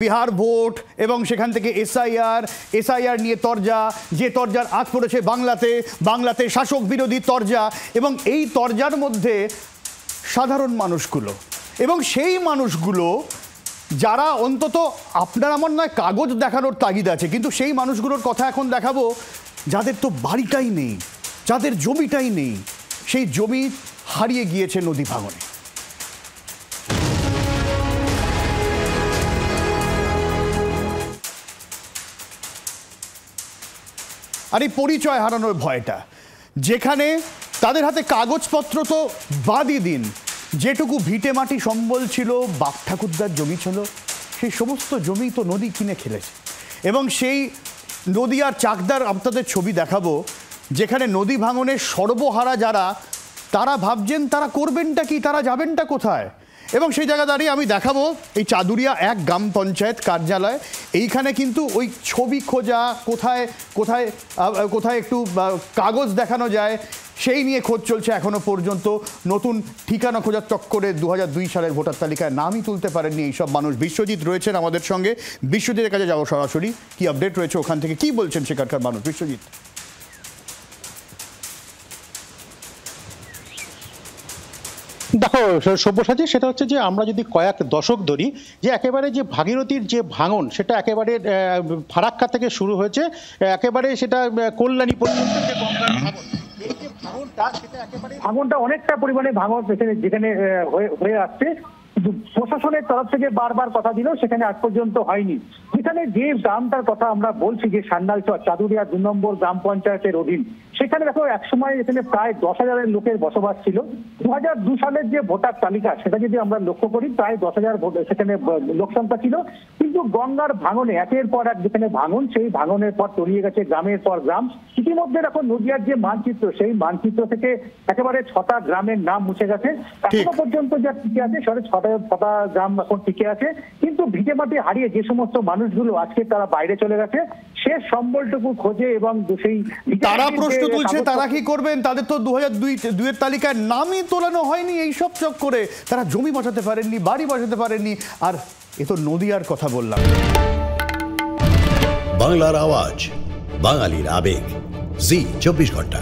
Bihar vote এবং সেখান থেকে এসআইআর নিয়ে তরজা, যে তরজার আঁচ পড়েছে বাংলাতে শাসক বিরোধী তরজা, এবং এই তরজার মধ্যে সাধারণ মানুষগুলো এবং সেই মানুষগুলো যারা অন্তত আপনার আমার নয় কাগজ দেখানোর তাগিদ আছে, কিন্তু সেই মানুষগুলোর কথা এখন দেখাবো যাদের তো বাড়িটাই নেই, যাদের জমিটাই নেই, সেই জমি হারিয়ে গিয়েছে নদী ভাঙনে। আর এই পরিচয় হারানোর ভয়টা, যেখানে তাদের হাতে কাগজপত্র তো বাদই দিন, যেটুকু ভিটে মাটি সম্বল ছিল, বাপ ঠাকুরদার জমি ছিল, সেই সমস্ত জমি তো নদী কিনে খেলেছে। এবং সেই নদী আর চাকদার আপনাদের ছবি দেখাবো, যেখানে নদী ভাঙনের সর্বহারা যারা, তারা ভাবছেন তারা করবেনটা কি, তারা যাবেনটা কোথায়। এবং সেই জায়গা দাঁড়িয়ে আমি দেখাবো এই চাদুরিয়া 1 গ্রাম পঞ্চায়েত কার্যালয়। এইখানে কিন্তু ওই ছবি খোঁজা, কোথায় কোথায় কোথায় একটু কাগজ দেখানো যায়, সেই নিয়ে খোঁজ চলছে এখনো পর্যন্ত। নতুন ঠিকানা খোঁজার চক্করে 2002 সালের ভোটার তালিকায় নামই তুলতে পারেননি এইসব মানুষ। বিশ্বজিৎ রয়েছেন আমাদের সঙ্গে, বিশ্বজিতের কাছে যাবো সরাসরি, কি আপডেট রয়েছে ওখান থেকে, কি বলছেন সেখানকার মানুষ। বিশ্বজিৎ, দেখো সব্যসাচী, সেটা হচ্ছে যে আমরা যদি কয়েক দশক ধরি, যে একেবারে যে ভাগীরথীর যে ভাঙন, সেটা একেবারে ফারাক্কা থেকে শুরু হয়েছে, একেবারে সেটা কল্যাণী পর্যন্ত যে গঙ্গার ভাঙন, এই যে ভাঙনটা, সেটা একেবারে ভাঙনটা অনেকটা পরিমাণে ভাঙন যেখানে হয়ে আসছে। প্রশাসনের তরফ থেকে বারবার কথা দিল, সেখানে আজ পর্যন্ত হয়নি। যেখানে যে গ্রামটার কথা আমরা বলছি, যে সান্যাল চাদুরিয়া 2 নম্বর গ্রাম পঞ্চায়েতের অধীন, সেখানে দেখো একসময় এখানে প্রায় 10,000 লোকের বসবাস ছিল। 2002 সালের যে ভোটার তালিকা, সেটা যদি আমরা লক্ষ্য করি, প্রায় 10,000 সেখানে লোক সংখ্যা ছিল। কিন্তু গঙ্গার ভাঙনে একের পর এক যেখানে ভাঙন, সেই ভাঙনের পর তলিয়ে গেছে গ্রামের পর গ্রাম। ইতিমধ্যে দেখো নদিয়ার যে মানচিত্র, সেই মানচিত্র থেকে একেবারে 6টা গ্রামের নাম মুছে গেছে। এখনো পর্যন্ত যা টিকে আছে, 6টা গ্রাম এখন টিকে আছে। কিন্তু ভিটে মাটি হারিয়ে যে সমস্ত মানুষগুলো আজকে তারা বাইরে চলে গেছে, শেষ সম্বলটুকু খোঁজে এবং সেই তারা প্রশ্ন তুলছে, তারা কি করবেন? তাদের তো 2002 এর তালিকায় নামই তোলানো হয়নি। এইসব চক্করে তারা জমি বাঁচাতে পারেননি, বাড়ি বাঁচাতে পারেননি। আর এ তো নদিয়ার কথা বললাম। বাংলার আওয়াজ, বাঙালির আবেগ, জি 24 ঘন্টা।